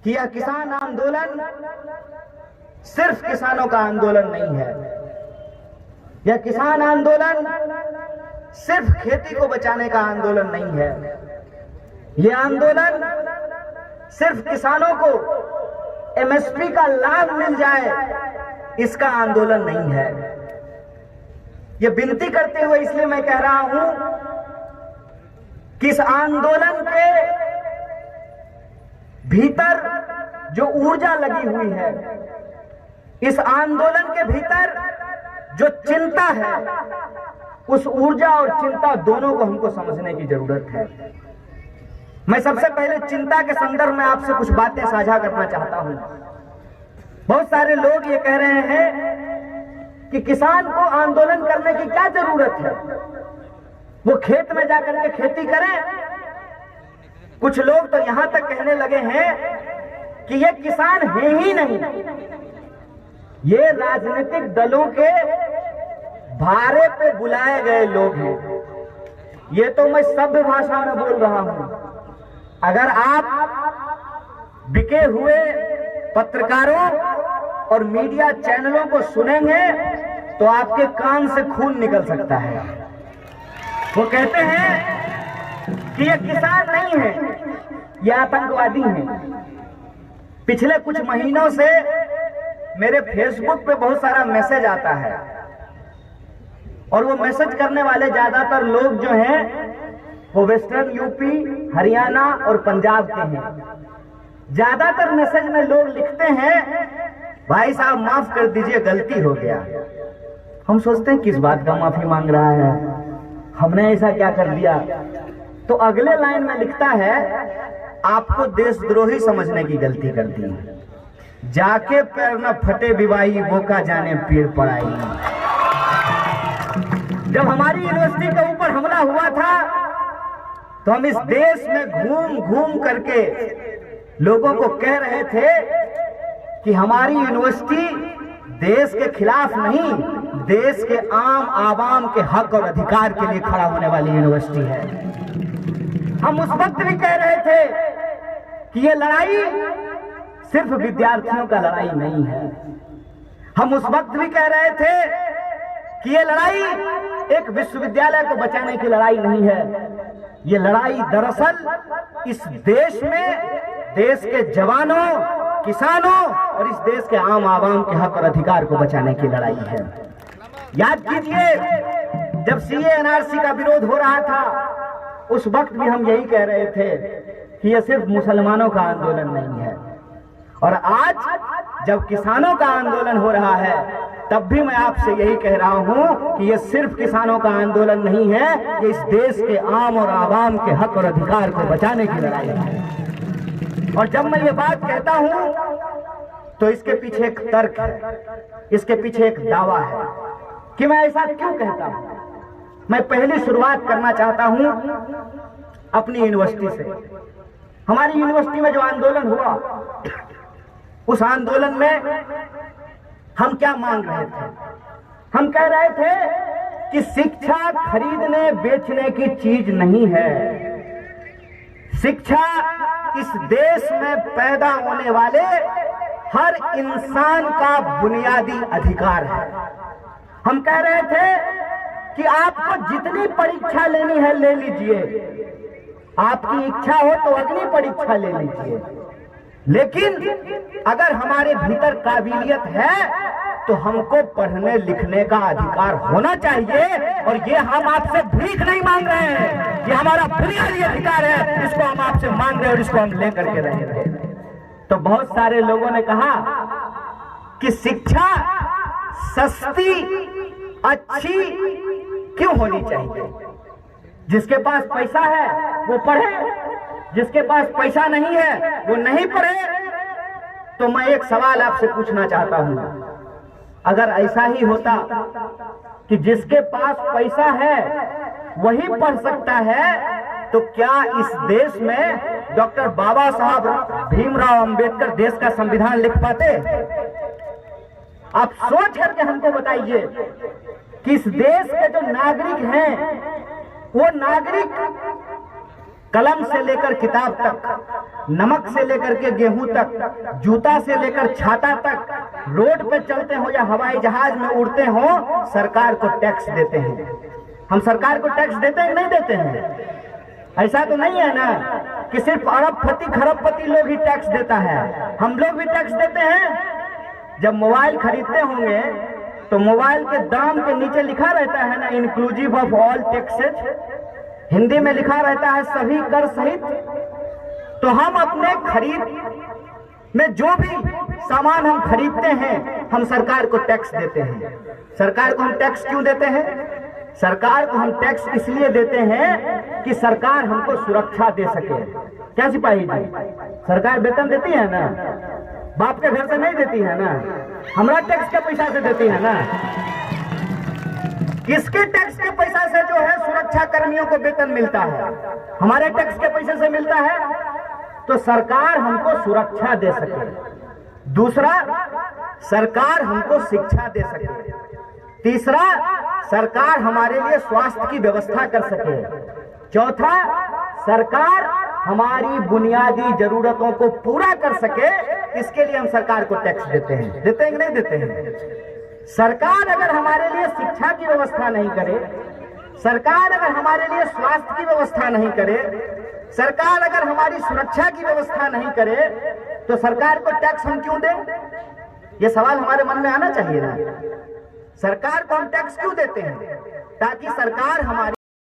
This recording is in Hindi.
कि यह किसान आंदोलन सिर्फ किसानों का आंदोलन नहीं है। यह किसान आंदोलन सिर्फ खेती को बचाने का आंदोलन नहीं है। यह आंदोलन सिर्फ किसानों को एमएसपी का लाभ मिल जाए इसका आंदोलन नहीं है। यह विनती करते हुए इसलिए मैं कह रहा हूं कि इस आंदोलन के भीतर जो ऊर्जा लगी हुई है, इस आंदोलन के भीतर जो चिंता है, उस ऊर्जा और चिंता दोनों को हमको समझने की जरूरत है। मैं सबसे पहले चिंता के संदर्भ में आपसे कुछ बातें साझा करना चाहता हूं। बहुत सारे लोग ये कह रहे हैं कि किसान को आंदोलन करने की क्या जरूरत है, वो खेत में जाकर के खेती करें। कुछ लोग तो यहां तक कहने लगे हैं कि ये किसान है ही नहीं, ये राजनीतिक दलों के भारे पे बुलाए गए लोग हैं। ये तो मैं सभ्य भाषा में बोल रहा हूं। अगर आप बिके हुए पत्रकारों और मीडिया चैनलों को सुनेंगे तो आपके कान से खून निकल सकता है। वो कहते हैं कि ये किसान नहीं है, ये आतंकवादी हैं। पिछले कुछ महीनों से मेरे फेसबुक पे बहुत सारा मैसेज आता है और वो मैसेज करने वाले ज्यादातर लोग जो हैं वो वेस्टर्न यूपी, हरियाणा और पंजाब के हैं। ज्यादातर मैसेज में लोग लिखते हैं, भाई साहब माफ कर दीजिए, गलती हो गया। हम सोचते हैं किस बात का माफी मांग रहा है, हमने ऐसा क्या कर दिया। तो अगले लाइन में लिखता है, आपको देशद्रोही समझने की गलती कर दी, जाके पैर न फटे विवाही, वो का जाने पीड़ पड़ाई। जब हमारी यूनिवर्सिटी के ऊपर हमला हुआ था तो हम इस देश में घूम घूम करके लोगों को कह रहे थे कि हमारी यूनिवर्सिटी देश के खिलाफ नहीं, देश के आम आवाम के हक और अधिकार के लिए खड़ा होने वाली यूनिवर्सिटी है। हम उस वक्त भी कह रहे थे कि ये लड़ाई सिर्फ विद्यार्थियों का लड़ाई नहीं है। हम उस वक्त भी कह रहे थे कि ये लड़ाई एक विश्वविद्यालय को बचाने की लड़ाई नहीं है। ये लड़ाई दरअसल इस देश में देश के जवानों, किसानों और इस देश के आम आवाम के हक और अधिकार को बचाने की लड़ाई है। याद कीजिए, जब सीए एनआरसी का विरोध हो रहा था उस वक्त भी हम यही कह रहे थे कि यह सिर्फ मुसलमानों का आंदोलन नहीं है। और आज जब किसानों का आंदोलन हो रहा है तब भी मैं आपसे यही कह रहा हूं कि यह सिर्फ किसानों का आंदोलन नहीं है, ये इस देश के आम और आवाम के हक और अधिकार को बचाने की लड़ाई है। और जब मैं ये बात कहता हूं तो इसके पीछे एक तर्क है, इसके पीछे एक दावा है कि मैं ऐसा क्यों कहता हूं। मैं पहली शुरुआत करना चाहता हूं अपनी यूनिवर्सिटी से। हमारी यूनिवर्सिटी में जो आंदोलन हुआ, उस आंदोलन में हम क्या मांग रहे थे? हम कह रहे थे कि शिक्षा खरीदने बेचने की चीज नहीं है। शिक्षा इस देश में पैदा होने वाले हर इंसान का बुनियादी अधिकार है। हम कह रहे थे कि आपको जितनी परीक्षा लेनी है ले लीजिए, आपकी इच्छा हो तो अग्नि परीक्षा ले लीजिए, लेकिन अगर हमारे भीतर काबिलियत है तो हमको पढ़ने लिखने का अधिकार होना चाहिए। और ये हम आपसे भीख नहीं मांग रहे हैं, ये हमारा बुनियादी अधिकार है, इसको हम आपसे मांग रहे हैं और इसको हम लेकर के रहेंगे। तो बहुत सारे लोगों ने कहा कि शिक्षा सस्ती अच्छी क्यों होनी चाहिए? जिसके पास पैसा है वो पढ़े, जिसके पास पैसा नहीं है वो नहीं पढ़े। तो मैं एक सवाल आपसे पूछना चाहता हूं, अगर ऐसा ही होता कि जिसके पास पैसा है वही पढ़ सकता है, तो क्या इस देश में डॉक्टर बाबा साहब भीमराव अंबेडकर देश का संविधान लिख पाते? आप सोच करके हमको बताइए कि इस देश के जो नागरिक हैं वो नागरिक कलम से लेकर किताब तक, नमक से लेकर के गेहूं तक, जूता से लेकर छाता तक, रोड पे चलते हो या हवाई जहाज में उड़ते हो, सरकार को टैक्स देते हैं। हम सरकार को टैक्स देते हैं नहीं देते हैं? ऐसा तो नहीं है ना कि सिर्फ अरबपति खरबपति लोग ही टैक्स देता है, हम लोग भी टैक्स देते हैं। जब मोबाइल खरीदते होंगे तो मोबाइल के दाम के नीचे लिखा रहता है ना, inclusive of all taxes, Hindi में लिखा रहता है सभी कर सहित। तो हम अपने खरीद में जो भी सामान हम खरीदते हैं, हम सरकार को टैक्स देते हैं। सरकार को हम टैक्स क्यों देते हैं? सरकार को हम टैक्स इसलिए देते हैं कि सरकार हमको सुरक्षा दे सके। क्या सिपाही जी, सरकार वेतन देती है ना, बाप के घर से नहीं देती है ना, हमारा टैक्स के पैसा से देती है ना। किसके टैक्स के पैसा से जो है सुरक्षा कर्मियों को वेतन मिलता है? हमारे टैक्स के पैसे से मिलता है। तो सरकार हमको सुरक्षा दे सके। दूसरा, सरकार हमको शिक्षा दे सके। तीसरा, सरकार हमारे लिए स्वास्थ्य की व्यवस्था कर सके। चौथा, सरकार हमारी बुनियादी जरूरतों को पूरा कर सके, इसके लिए हम सरकार को टैक्स देते हैं। देते हैं कि नहीं देते हैं? सरकार अगर हमारे लिए शिक्षा की व्यवस्था नहीं करे, सरकार अगर हमारे लिए स्वास्थ्य की व्यवस्था नहीं करे, सरकार अगर हमारी सुरक्षा की व्यवस्था नहीं करे, तो सरकार को टैक्स हम क्यों दें? ये सवाल हमारे मन में आना चाहिए ना। सरकार को हम टैक्स क्यों देते हैं? ताकि सरकार हमारी